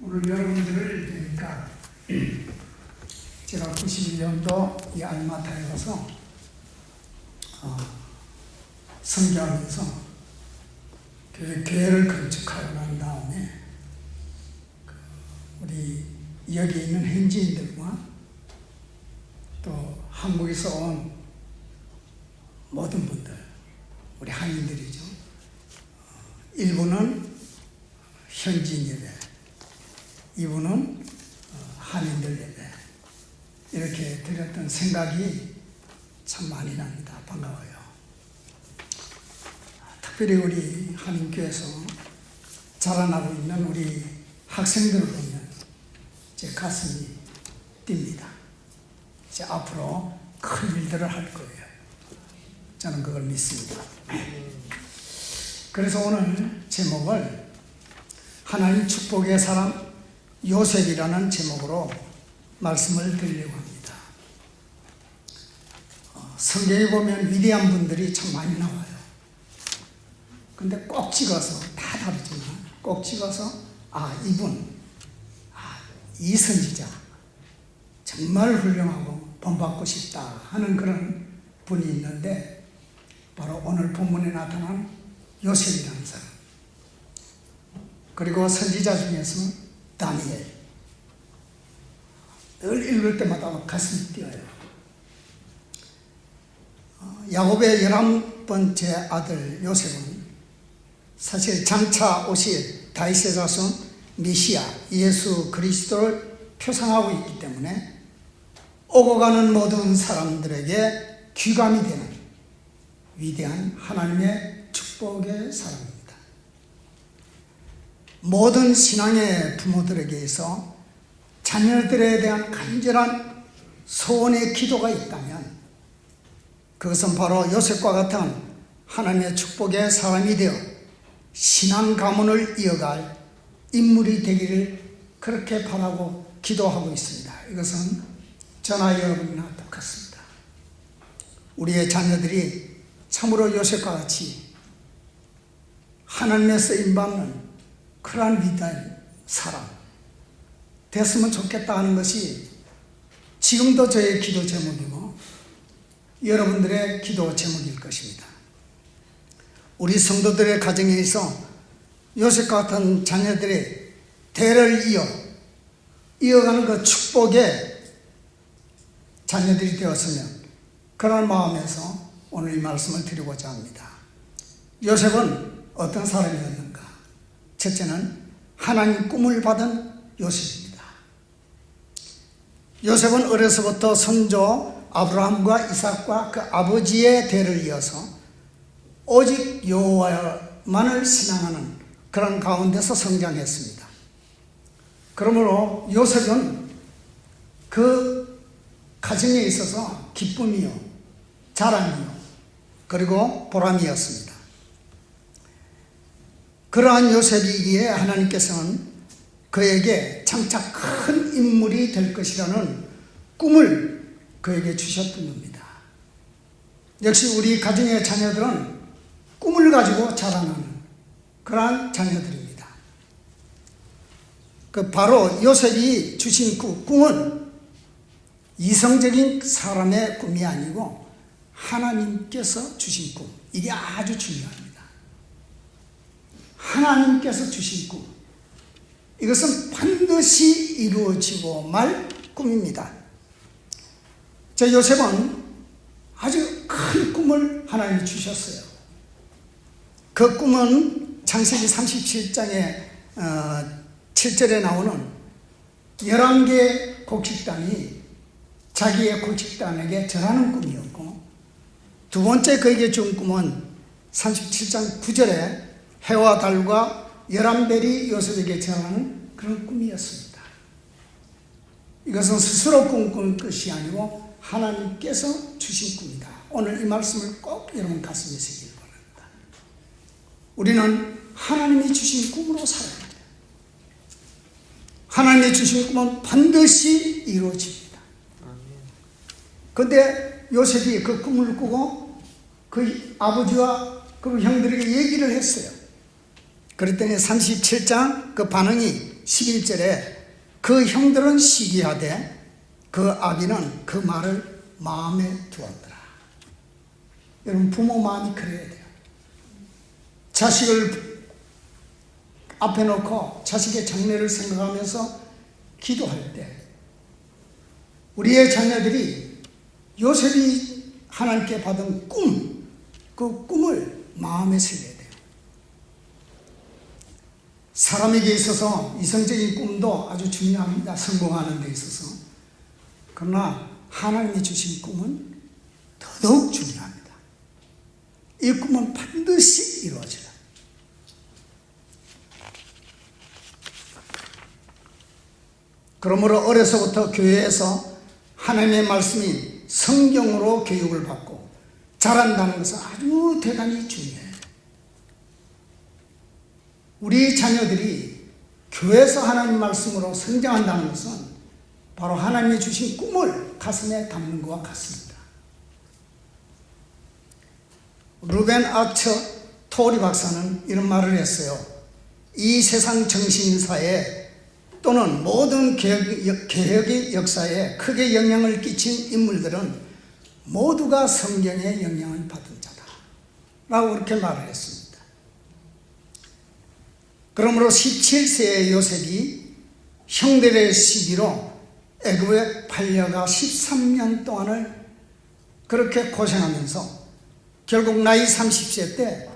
오늘 여러분들을 뵈니까 제가 91년도 이 알마타에 가서 선교하면서 교회를 건축하고 난 다음에 우리 여기 있는 현지인들과 또 한국에서 온 모든 분들, 우리 한인들이죠. 일부는 현지인 예배, 이분은 한인들 예배, 이렇게 드렸던 생각이 참 많이 납니다. 반가워요. 특별히 우리 한인교회에서 자라나고 있는 우리 학생들을 보면 제 가슴이 뜁니다. 이제 앞으로 큰 일들을 할 거예요. 저는 그걸 믿습니다. 그래서 오늘 제목을 하나님 축복의 사람 요셉이라는 제목으로 말씀을 드리려고 합니다. 성경에 보면 위대한 분들이 참 많이 나와요. 근데 꼭 찍어서 다 다르지만 꼭 찍어서 이분, 이 선지자 정말 훌륭하고 본받고 싶다 하는 그런 분이 있는데 바로 오늘 본문에 나타난 요셉이라는 사람, 그리고 선지자 중에서는 다니엘. 늘 읽을 때마다 가슴이 뛰어요. 야곱의 11번째 아들 요셉은 사실 장차 오실 다윗의 자손 메시아 예수 그리스도를 표상하고 있기 때문에 오고 가는 모든 사람들에게 귀감이 되는 위대한 하나님의 축복의 사람입니다. 모든 신앙의 부모들에게서 자녀들에 대한 간절한 소원의 기도가 있다면 그것은 바로 요셉과 같은 하나님의 축복의 사람이 되어 신앙 가문을 이어갈 인물이 되기를 그렇게 바라고 기도하고 있습니다. 이것은 저나 여러분이나 똑같습니다. 우리의 자녀들이 참으로 요셉과 같이 하나님의 쓰임받는 그러한 위대한 사람 됐으면 좋겠다 하는 것이 지금도 저의 기도 제목이고 여러분들의 기도 제목일 것입니다. 우리 성도들의 가정에서 요셉과 같은 자녀들의 대를 이어가는 그 축복의 자녀들이 되었으면 그런 마음에서 오늘 이 말씀을 드리고자 합니다. 요셉은 어떤 사람이었는가? 첫째는 하나님 꿈을 받은 요셉입니다. 요셉은 어려서부터 선조 아브라함과 이삭과 그 아버지의 대를 이어서 오직 여호와만을 신앙하는 그런 가운데서 성장했습니다. 그러므로 요셉은 그 가정에 있어서 기쁨이요, 자랑이요, 그리고 보람이었습니다. 그러한 요셉이기에 하나님께서는 그에게 장차 큰 인물이 될 것이라는 꿈을 그에게 주셨던 겁니다. 역시 우리 가정의 자녀들은 꿈을 가지고 자라나는 그러한 자녀들입니다. 바로 요셉이 주신 그 꿈은 이성적인 사람의 꿈이 아니고 하나님께서 주신 꿈, 이게 아주 중요합니다. 하나님께서 주신 꿈, 이것은 반드시 이루어지고 말 꿈입니다. 요셉은 아주 큰 꿈을 하나님이 주셨어요. 그 꿈은 창세기 37장에 7절에 나오는 11개의 곡식단이 자기의 곡식단에게 절하는 꿈이었고, 두 번째 그에게 준 꿈은 37장 9절에 해와 달과 11별이 요셉에게 절하는 그런 꿈이었습니다. 이것은 스스로 꿈꾼 것이 아니고 하나님께서 주신 꿈이다. 오늘 이 말씀을 꼭 여러분 가슴에 새기길 바랍니다. 우리는 하나님이 주신 꿈으로 살아야 합니다. 하나님이 주신 꿈은 반드시 이루어집니다. 그런데 요셉이 그 꿈을 꾸고 그 아버지와 그 형들에게 얘기를 했어요. 그랬더니 37장 그 반응이 11절에 그 형들은 시기하되 그 아비는 그 말을 마음에 두었더라. 여러분, 부모 마음이 그래야 돼요. 자식을 앞에 놓고 자식의 장래를 생각하면서 기도할 때 우리의 자녀들이 요셉이 하나님께 받은 꿈, 그 꿈을 마음에 새겨야 돼요. 사람에게 있어서 이성적인 꿈도 아주 중요합니다. 성공하는 데 있어서. 그러나 하나님이 주신 꿈은 더더욱 중요합니다. 이 꿈은 반드시 이루어져요. 그러므로 어려서부터 교회에서 하나님의 말씀이 성경으로 교육을 받고 자란다는 것은 아주 대단히 중요해요. 우리 자녀들이 교회에서 하나님 말씀으로 성장한다는 것은 바로 하나님이 주신 꿈을 가슴에 담는 것과 같습니다. 루벤 아처 토리 박사는 이런 말을 했어요. 이 세상 정신사에 또는 모든 개혁의 역사에 크게 영향을 끼친 인물들은 모두가 성경의 영향을 받은 자다 라고 그렇게 말을 했습니다. 그러므로 17세의 요셉이 형들의 시기로 애굽에 팔려가 13년 동안을 그렇게 고생하면서 결국 나이 30세 때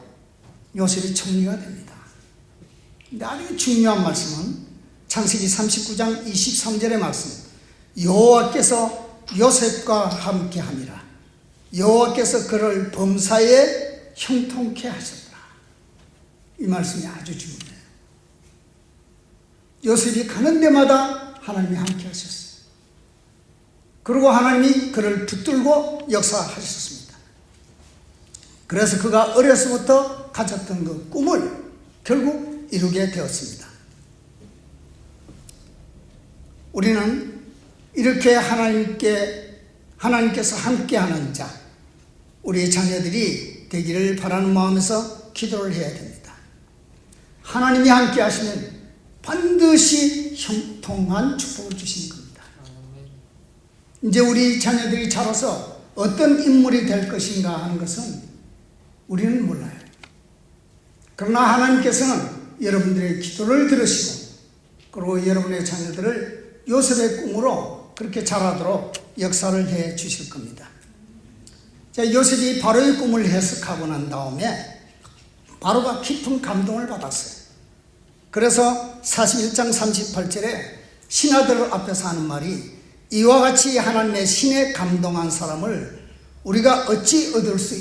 요셉이 총리가 됩니다. 근데 아주 중요한 말씀은 창세기 39장 23절의 말씀, 여호와께서 요셉과 함께함이라. 여호와께서 그를 범사에 형통케 하셨더라. 이 말씀이 아주 중요해요. 요셉이 가는 데마다 하나님이 함께 하셨어요. 그리고 하나님이 그를 붙들고 역사하셨습니다. 그래서 그가 어려서부터 가졌던 그 꿈을 결국 이루게 되었습니다. 우리는 이렇게 하나님께서 함께하는 자, 우리의 자녀들이 되기를 바라는 마음에서 기도를 해야 됩니다. 하나님이 함께 하시면 반드시 형통한 축복을 주시는 겁니다. 이제 우리 자녀들이 자라서 어떤 인물이 될 것인가 하는 것은 우리는 몰라요. 그러나 하나님께서는 여러분들의 기도를 들으시고 그리고 여러분의 자녀들을 요셉의 꿈으로 그렇게 자라도록 역사를 해 주실 겁니다. 자, 요셉이 바로의 꿈을 해석하고 난 다음에 바로가 깊은 감동을 받았어요. 그래서 41장 38절에 신하들 앞에서 하는 말이 이와 같이 하나님의 신에 감동한 사람을 우리가 어찌 얻을 수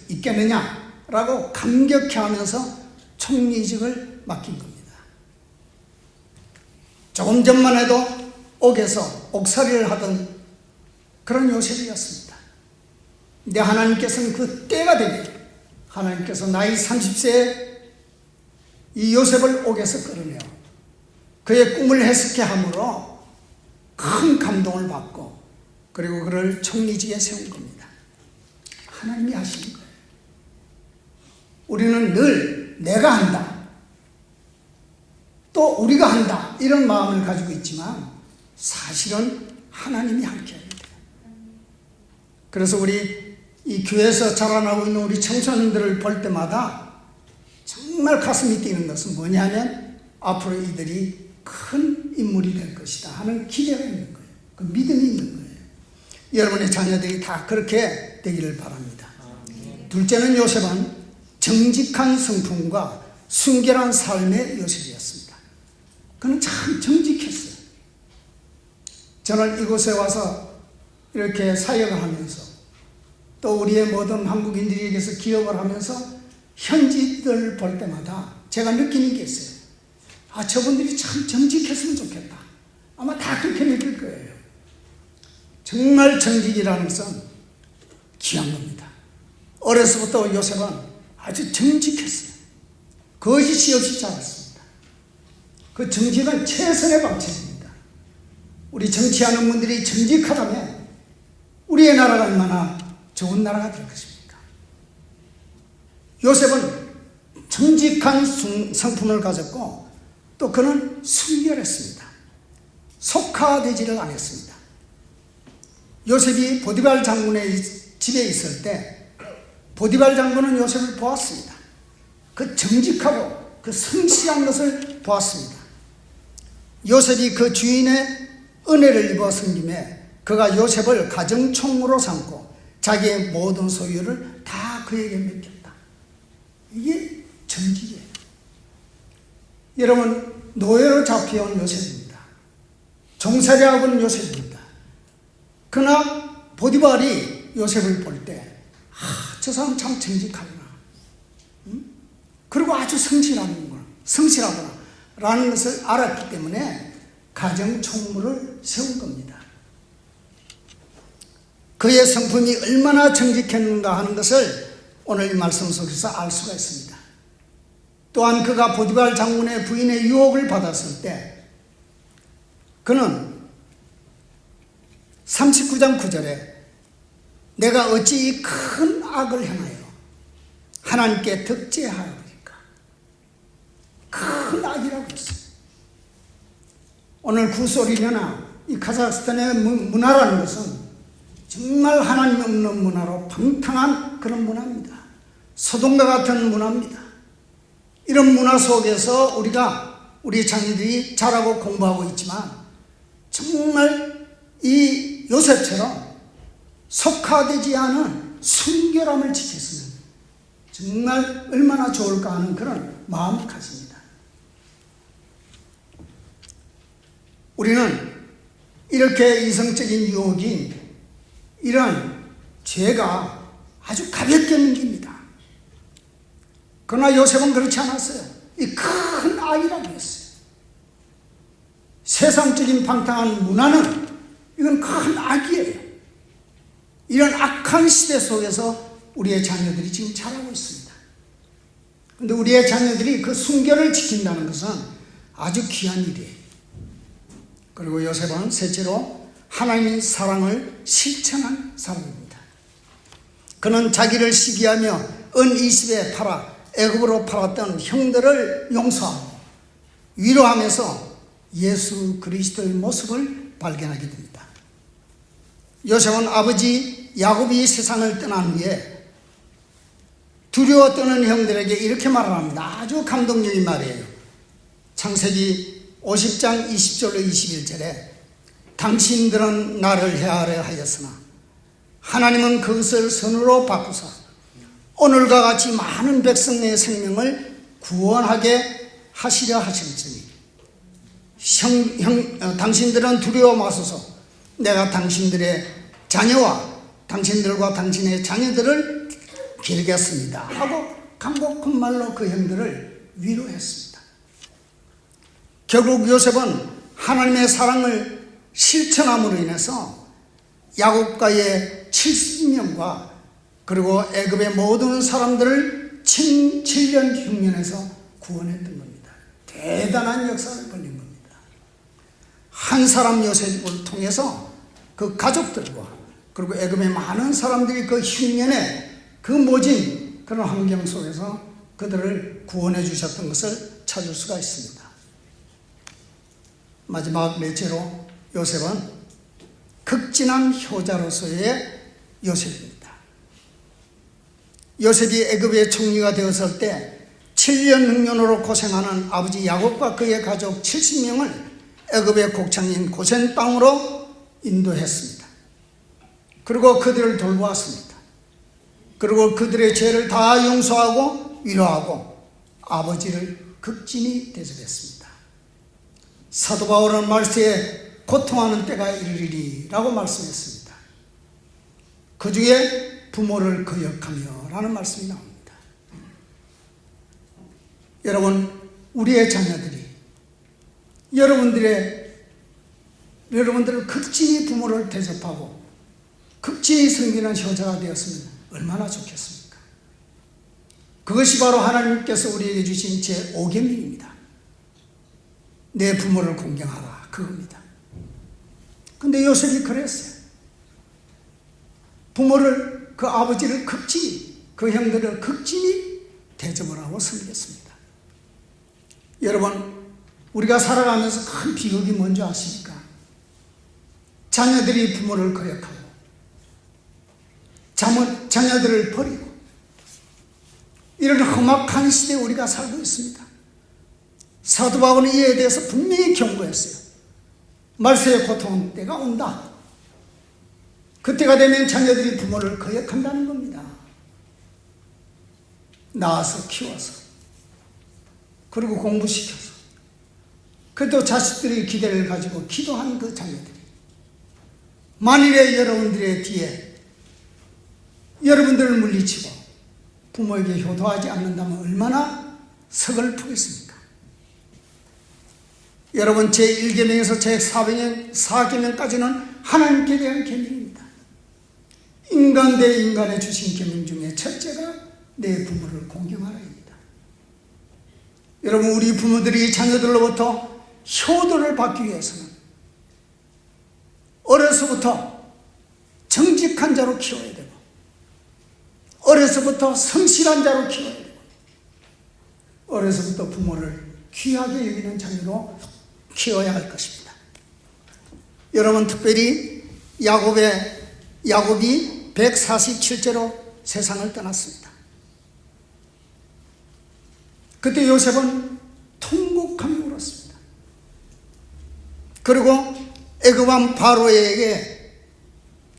있겠느냐라고 감격해 하면서 총리직을 맡긴 겁니다. 조금 전만 해도 옥에서 옥살이를 하던 그런 요셉이었습니다. 근데 하나님께서는 그 때가 되게 하나님께서 나이 30세에 이 요셉을 옥에서 끌어내어 그의 꿈을 해석해 함으로 큰 감동을 받고 그리고 그를 총리직에 세운 겁니다. 하나님이 하시는 거예요. 우리는 늘 내가 한다, 또 우리가 한다 이런 마음을 가지고 있지만 사실은 하나님이 함께 해야 돼요. 그래서 우리 이 교회에서 자라나고 있는 우리 청소년들을 볼 때마다 정말 가슴이 뛰는 것은 뭐냐면 앞으로 이들이 큰 인물이 될 것이다 하는 기대가 있는 거예요. 그 믿음이 있는 거예요. 여러분의 자녀들이 다 그렇게 되기를 바랍니다. 둘째는 요셉은 정직한 성품과 순결한 삶의 요셉이었습니다. 그는 참 정직했어요. 저는 이곳에 와서 이렇게 사역을 하면서 또 우리의 모든 한국인들에게서 기업을 하면서 현지들 볼 때마다 제가 느끼는 게 있어요. 아, 저분들이 참 정직했으면 좋겠다. 아마 다 그렇게 느낄 거예요. 정말 정직이라는 것은 귀한 겁니다. 어려서부터 요셉은 아주 정직했어요. 거짓이 없이 자랐습니다. 그 정직은 최선의 방책입니다. 우리 정치하는 분들이 정직하다면 우리의 나라가 얼마나 좋은 나라가 될 것입니까? 요셉은 정직한 성품을 가졌고 또 그는 순결했습니다. 속화되지를 않았습니다. 요셉이 보디발 장군의 집에 있을 때 보디발 장군은 요셉을 보았습니다. 그 정직하고 그 성실한 것을 보았습니다. 요셉이 그 주인의 은혜를 입어 섬김에 그가 요셉을 가정총무로 삼고 자기의 모든 소유를 다 그에게 맡겼다. 이게 정직이에요. 여러분, 노예로 잡혀온 요셉입니다. 종살이하고 있는 요셉입니다. 그러나 보디발이 요셉을 볼 때 저 사람 참 정직하구나. 그리고 아주 성실하구나 라는 것을 알았기 때문에 가정총무를 세운 겁니다. 그의 성품이 얼마나 정직했는가 하는 것을 오늘 이 말씀 속에서 알 수가 있습니다. 또한 그가 보디발 장군의 부인의 유혹을 받았을 때 그는 39장 9절에 내가 어찌 이 큰 악을 행하여 하나님께 득죄하였습니까? 큰 악이라고 했어요. 오늘 구소리나 이 카자흐스탄의 문화라는 것은 정말 하나님 없는 문화로 방탕한 그런 문화입니다. 소돔과 같은 문화입니다. 이런 문화 속에서 우리 자녀들이 자라고 공부하고 있지만 정말 이 요셉처럼 속화되지 않은 순결함을 지켰으면 정말 얼마나 좋을까 하는 그런 마음이 가집니다. 우리는 이렇게 이성적인 유혹인 이런 죄가 아주 가볍게 넘깁니다. 그러나 요셉은 그렇지 않았어요. 이 큰 악이라고 했어요. 세상적인 방탕한 문화는 이건 큰 악이에요. 이런 악한 시대 속에서 우리의 자녀들이 지금 자라고 있습니다. 그런데 우리의 자녀들이 그 순결을 지킨다는 것은 아주 귀한 일이에요. 그리고 요셉은 셋째로 하나님의 사랑을 실천한 사람입니다. 그는 자기를 시기하며 은 20에 팔아 애굽으로 팔았던 형들을 용서하고 위로하면서 예수 그리스도의 모습을 발견하게 됩니다. 요셉은 아버지 야곱이 세상을 떠난 후에 두려워 떠는 형들에게 이렇게 말을 합니다. 아주 감동적인 말이에요. 창세기 50장 20절로 21절에 당신들은 나를 헤아려 하였으나 하나님은 그것을 선으로 바꾸사 오늘과 같이 많은 백성의 생명을 구원하게 하시려 하실지니 당신들은 두려워 마소서. 내가 당신들의 자녀와 당신들과 당신의 자녀들을 기르겠습니다 하고 간곡한 말로 그 형들을 위로했습니다. 결국 요셉은 하나님의 사랑을 실천함으로 인해서 야곱과의 70년과 그리고 애굽의 모든 사람들을 7년 흉년에서 구원했던 겁니다. 대단한 역사를 벌린 겁니다. 한 사람 요셉을 통해서 그 가족들과 그리고 애굽의 많은 사람들이 그 흉년에 그 모진 그런 환경 속에서 그들을 구원해 주셨던 것을 찾을 수가 있습니다. 마지막 넷째로 요셉은 극진한 효자로서의 요셉입니다. 요셉이 애굽의 총리가 되었을 때 7년 흉년으로 고생하는 아버지 야곱과 그의 가족 70명을 애굽의 곡창인 고센 땅으로 인도했습니다. 그리고 그들을 돌보았습니다. 그리고 그들의 죄를 다 용서하고 위로하고 아버지를 극진히 대접했습니다. 사도 바울은 말세에 고통하는 때가 이르리라고 말씀했습니다. 그 중에 부모를 거역하며 라는 말씀이 나옵니다. 여러분, 우리의 자녀들이 여러분들을 극진히 부모를 대접하고 극진히 섬기는 효자가 되었으면 얼마나 좋겠습니까? 그것이 바로 하나님께서 우리에게 주신 제5계명입니다. 내 부모를 공경하라, 그겁니다. 근데 요셉이 그랬어요. 부모를, 그 아버지를 극진히, 그 형들을 극진히 대접을 하고 섬겼습니다. 여러분, 우리가 살아가면서 큰 비극이 뭔지 아십니까? 자녀들이 부모를 거역하고 자녀들을 버리고 이런 험악한 시대에 우리가 살고 있습니다. 사도 바울은 이에 대해서 분명히 경고했어요. 말세의 고통 때가 온다. 그때가 되면 자녀들이 부모를 거역한다는 겁니다. 낳아서 키워서 그리고 공부시켜서 그래도 자식들의 기대를 가지고 기도하는 그 자녀들이 만일에 여러분들의 뒤에 여러분들을 물리치고 부모에게 효도하지 않는다면 얼마나 서글프겠습니까? 여러분, 제1계명에서 제4계명까지는 하나님께 대한 계명입니다. 인간 대 인간에 주신 계명 중에 첫째가 내 부모를 공경하라입니다. 여러분, 우리 부모들이 자녀들로부터 효도를 받기 위해서는 어려서부터 정직한 자로 키워야 되고 어려서부터 성실한 자로 키워야 되고 어려서부터 부모를 귀하게 여기는 자녀로 키워야 할 것입니다. 여러분, 특별히 야곱이 147제로 세상을 떠났습니다. 그때 요셉은 통곡하며 울었습니다. 그리고 애굽 왕 바로에게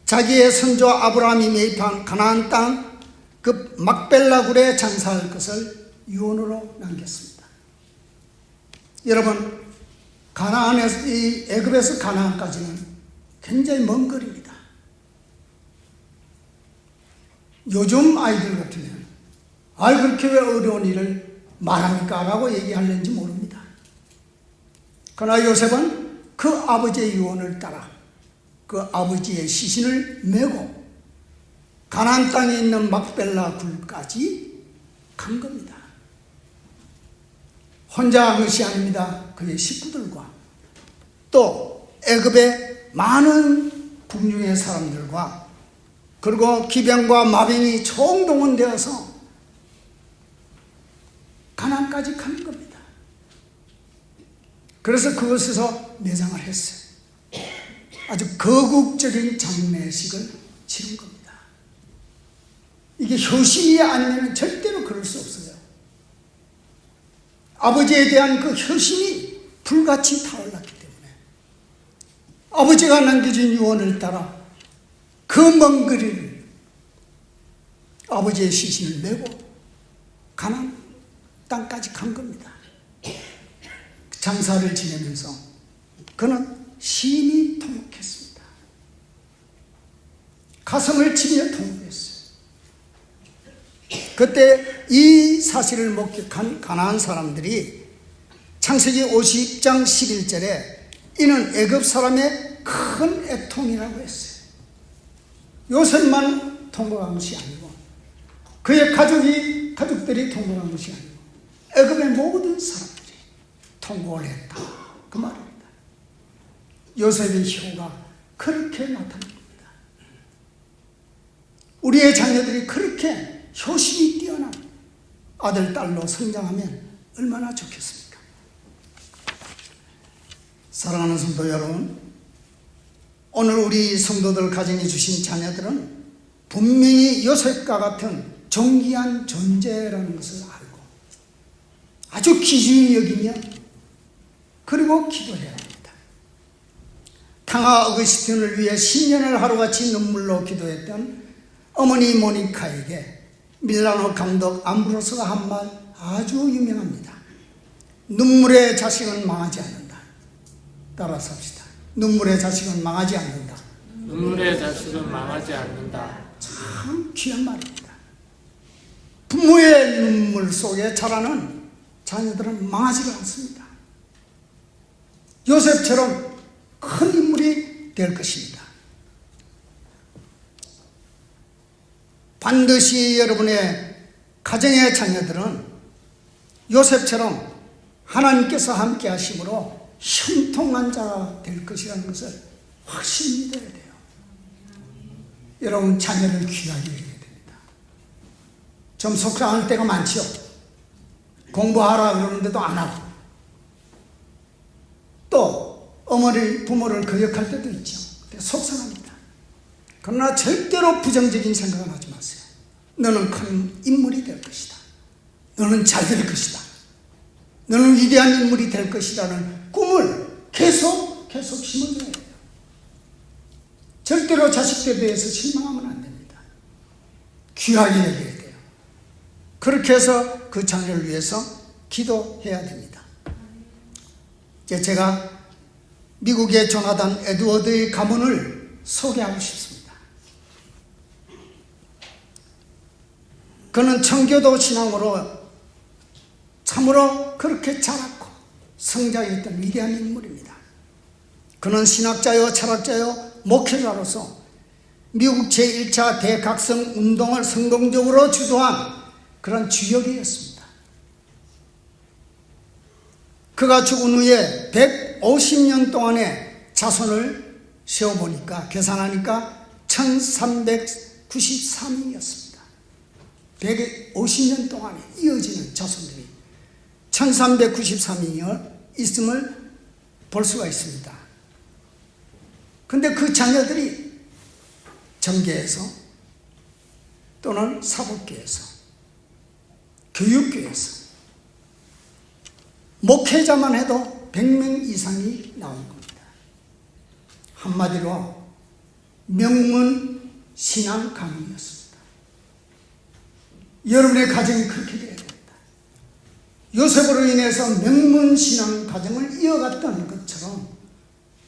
자기의 선조 아브라함이 매입한 가나안 땅 그 막벨라 굴에 장사할 것을 유언으로 남겼습니다. 여러분, 이 애굽에서 가나안까지는 굉장히 먼 거리입니다. 요즘 아이들 같으면 그렇게 왜 어려운 일을 말합니까? 라고 얘기하려는지 모릅니다. 그러나 요셉은 그 아버지의 유언을 따라 그 아버지의 시신을 메고 가나안 땅에 있는 막벨라 굴까지 간 겁니다. 혼자 간 것이 아닙니다. 그의 식구들과 또 애굽의 많은 궁중의 사람들과 그리고 기병과 마병이 총동원되어서 가나안까지 간 겁니다. 그래서 그곳에서 매장을 했어요. 아주 거국적인 장례식을 치른 겁니다. 이게 효심이 아니면 절대로 그럴 수 없어요. 아버지에 대한 그 효심이 불같이 타올랐기 때문에 아버지가 남겨준 유언을 따라 그 먼 거리를 아버지의 시신을 메고 가나안 땅까지 간 겁니다. 장사를 지내면서 그는 심히 통곡했습니다. 가슴을 치며 통곡했어요. 그때 이 사실을 목격한 가나안 사람들이 창세기 50장 11절에 이는 애굽 사람의 큰 애통이라고 했어요. 요셉만 통곡한 것이 아니고 그의 가족들이 통곡한 것이 아니고 애굽의 모든 사람들이 통곡을 했다, 그 말입니다. 요셉의 효가 그렇게 나타납니다. 우리의 자녀들이 그렇게 효심이 뛰어난 아들, 딸로 성장하면 얼마나 좋겠습니까? 사랑하는 성도 여러분, 오늘 우리 성도들 가정에 주신 자녀들은 분명히 요셉과 같은 존귀한 존재라는 것을 알고 아주 귀중히 여기며 그리고 기도해야 합니다. 탕아 어거스틴을 위해 10년을 하루같이 눈물로 기도했던 어머니 모니카에게 밀라노 감독 암브로스가 한 말 아주 유명합니다. 눈물의 자식은 망하지 않는다. 따라서 합시다. 눈물의 자식은 망하지 않는다. 눈물의 자식은 망하지 않는다. 참 귀한 말입니다. 부모의 눈물 속에 자라는 자녀들은 망하지 않습니다. 요셉처럼 큰 인물이 될 것입니다. 반드시 여러분의 가정의 자녀들은 요셉처럼 하나님께서 함께 하심으로 형통한 자가 될 것이라는 것을 확실히 믿어야 돼요. 여러분, 자녀를 귀하게 여겨야 됩니다. 좀 속상할 때가 많지요. 공부하라 그러는데도 안 하고 부모를 거역할 때도 있죠. 속상합니다. 그러나 절대로 부정적인 생각은 하지 마세요. 너는 큰 인물이 될 것이다. 너는 잘 될 것이다. 너는 위대한 인물이 될 것이라는 꿈을 계속 심어줘야 돼요. 절대로 자식들에 대해서 실망하면 안 됩니다. 귀하게 여겨야 돼요. 그렇게 해서 그 자녀를 위해서 기도해야 됩니다. 이제 제가 미국의 조나단 에드워드의 가문을 소개하고 싶습니다. 그는 청교도 신앙으로 참으로 그렇게 자랐고 성장했던 위대한 인물입니다. 그는 신학자요, 철학자요, 목회자로서 미국 제1차 대각성 운동을 성공적으로 주도한 그런 주역이었습니다. 그가 죽은 후에 150년 동안의 자손을 세어보니까 계산하니까 1393명이었습니다. 150년 동안에 이어지는 자손들이 1393명이 있음을 볼 수가 있습니다. 그런데 그 자녀들이 정계에서 또는 사법계에서 교육계에서 목회자만 해도 100명 이상이 나온 겁니다. 한마디로 명문 신앙 가문이었습니다. 여러분의 가정이 그렇게 되어야 됩니다. 요셉으로 인해서 명문 신앙 가정을 이어갔던 것처럼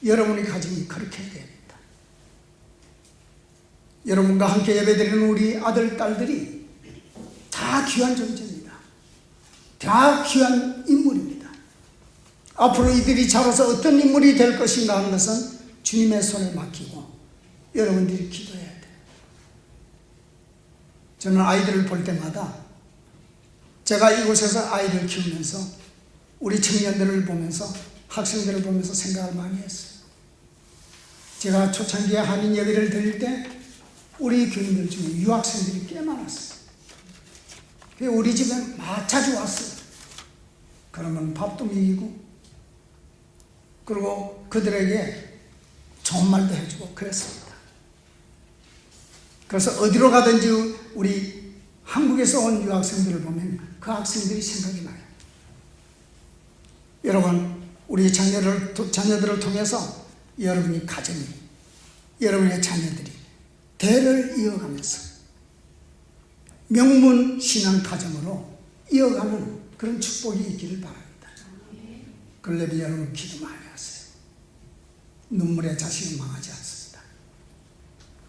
여러분의 가정이 그렇게 되어야 됩니다. 여러분과 함께 예배드리는 우리 아들, 딸들이 다 귀한 존재입니다. 다 귀한 인물입니다. 앞으로 이들이 자라서 어떤 인물이 될 것인가 하는 것은 주님의 손에 맡기고 여러분들이 기도해야 돼요. 저는 아이들을 볼 때마다 제가 이곳에서 아이를 키우면서 우리 청년들을 보면서 학생들을 보면서 생각을 많이 했어요. 제가 초창기에 한인 예배를 드릴 때 우리 교인들 중에 유학생들이 꽤 많았어요. 우리 집에 자주 왔어요. 그러면 밥도 먹이고 그리고 그들에게 좋은 말도 해주고 그랬습니다. 그래서 어디로 가든지 우리 한국에서 온 유학생들을 보면 그 학생들이 생각이 나요. 여러분, 우리 자녀들을 통해서 여러분이 가정이, 여러분의 자녀들이 대를 이어가면서 명문 신앙 가정으로 이어가는 그런 축복이 있기를 바랍니다. 그러려면 여러분 기도 많이 하세요. 눈물의 자식은 망하지 않습니다.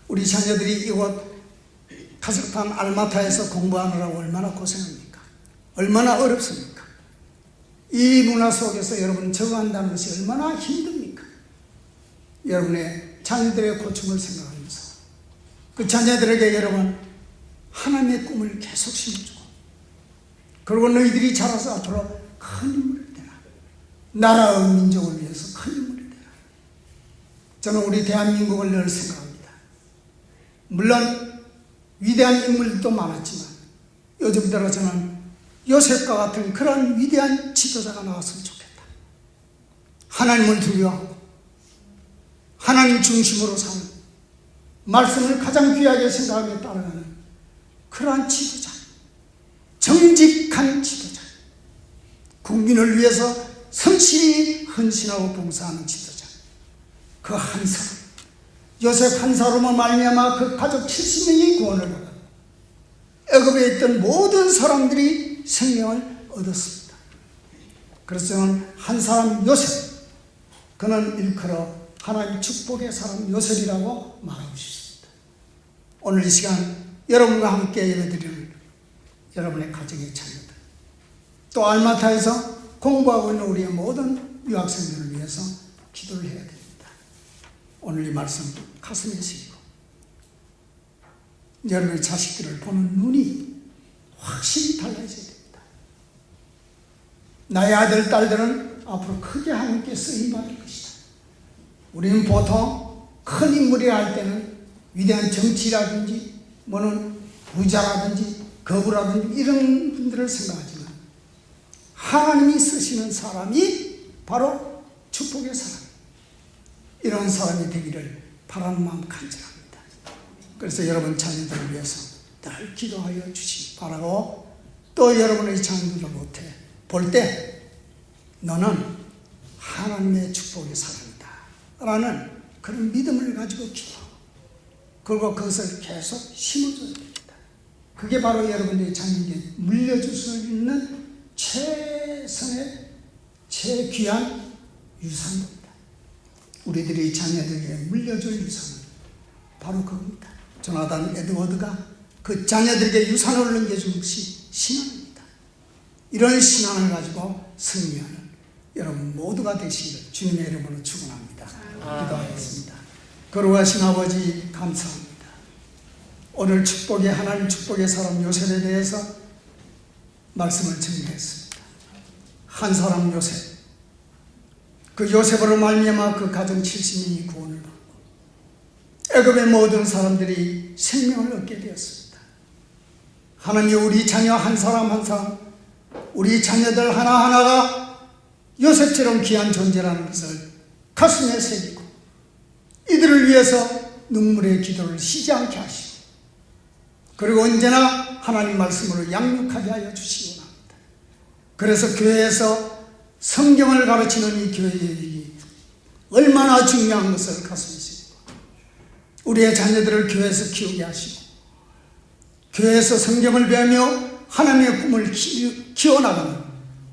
우리 자녀들이 이곳 카자흐스탄 알마타에서 공부하느라고 얼마나 고생합니까? 얼마나 어렵습니까? 이 문화 속에서 여러분 적응한다는 것이 얼마나 힘듭니까? 여러분의 자녀들의 고충을 생각하면서 그 자녀들에게 여러분 하나님의 꿈을 계속 심어주고 그리고 너희들이 자라서 앞으로 큰 인물이 되라. 나라의 민족을 위해서 큰 인물이 되라. 저는 우리 대한민국을 늘 생각합니다. 물론 위대한 인물도 많았지만 요즘 들어 저는 요셉과 같은 그런 위대한 지도자가 나왔으면 좋겠다. 하나님을 두려워하고 하나님 중심으로 사는 말씀을 가장 귀하게 생각하며 따라가는 그러한 지도자, 정직한 지도자, 국민을 위해서 성실히 헌신하고 봉사하는 지도자, 그 한 사람, 요셉 한 사람으로 말미암아 그 가족 70명이 구원을 받았고 애굽에 있던 모든 사람들이 생명을 얻었습니다. 그래서 저는 한 사람 요셉, 그는 일컬어 하나님 축복의 사람 요셉이라고 말하고 싶습니다. 오늘 이 시간 여러분과 함께 예배드리는 여러분의 가정의 자녀들, 또 알마타에서 공부하고 있는 우리의 모든 유학생들을 위해서 기도를 해야 됩니다. 오늘 이 말씀 가슴에 새기고 여러분의 자식들을 보는 눈이 확실히 달라져야 됩니다. 나의 아들, 딸들은 앞으로 크게 하나님께 쓰임받을 것이다. 우리는 보통 큰 인물이라 할 때는 위대한 정치라든지 뭐는 부자라든지 거부라든지 이런 분들을 생각하지만 하나님이 쓰시는 사람이 바로 축복의 사람, 이런 사람이 되기를 바라는 마음 간절합니다. 그래서 여러분 자녀들을 위해서 늘 기도하여 주시기 바라고, 또 여러분의 자녀들을 볼 때 너는 하나님의 축복의 사람이다 라는 그런 믿음을 가지고 기도하고, 그리고 그것을 계속 심어줘야 됩니다. 그게 바로 여러분의 자녀에게 물려줄 수 있는 최선의 최귀한 유산입니다. 우리들이 자녀들에게 물려줄 유산은 바로 그겁니다. 조나단 에드워드가 그 자녀들에게 유산을 넘겨준 것이 신앙입니다. 이런 신앙을 가지고 승리하는 여러분 모두가 되시기를 주님의 이름으로 축원합니다. 기도하겠습니다. 거룩하신 아버지 감사합니다. 오늘 축복의 하나님 축복의 사람 요셉에 대해서 말씀을 정리했습니다. 한 사람 요셉, 그 요셉으로 말미암아 그 가정 70명이 구원을 받고 애굽의 모든 사람들이 생명을 얻게 되었습니다. 하나님이 우리 자녀 한 사람 한 사람, 우리 자녀들 하나하나가 요셉처럼 귀한 존재라는 것을 가슴에 새기고 이들을 위해서 눈물의 기도를 쉬지 않게 하시고, 그리고 언제나 하나님 말씀으로 양육하게 하여 주시기 원합니다. 그래서 교회에서 성경을 가르치는 이 교회의 얼마나 중요한 것을 가슴에 새기고 우리의 자녀들을 교회에서 키우게 하시고, 교회에서 성경을 배우며 하나님의 꿈을 키워나가는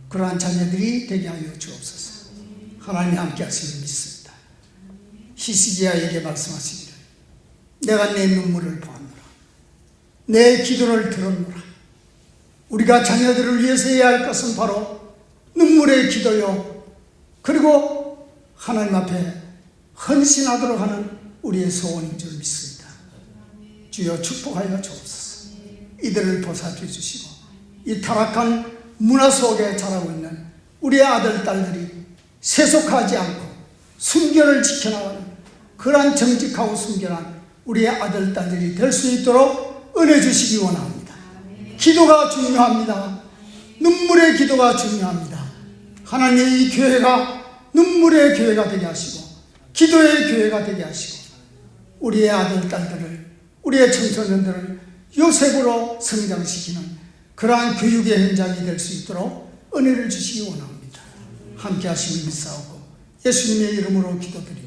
그러한 자녀들이 되게 하여 주옵소서. 하나님이 함께 하시는 믿습니다. 히스기야에게 말씀하시기를 내가 내 눈물을 보았노라, 내 기도를 들었노라. 우리가 자녀들을 위해서 해야 할 것은 바로 눈물의 기도요, 그리고 하나님 앞에 헌신하도록 하는 우리의 소원인 줄 믿습니다. 주여 축복하여 주옵소서. 이들을 보살펴 주시고 이 타락한 문화 속에 자라고 있는 우리의 아들 딸들이 세속하지 않고 순결을 지켜나가는 그러한 정직하고 순결한 우리의 아들 딸들이 될 수 있도록 은혜 주시기 원합니다. 기도가 중요합니다. 눈물의 기도가 중요합니다. 하나님의 이 교회가 눈물의 교회가 되게 하시고 기도의 교회가 되게 하시고 우리의 아들 딸들을, 우리의 청소년들을 요셉으로 성장시키는 그러한 교육의 현장이 될 수 있도록 은혜를 주시기 원합니다. 함께 하시면 믿사오고 예수님의 이름으로 기도드립니다.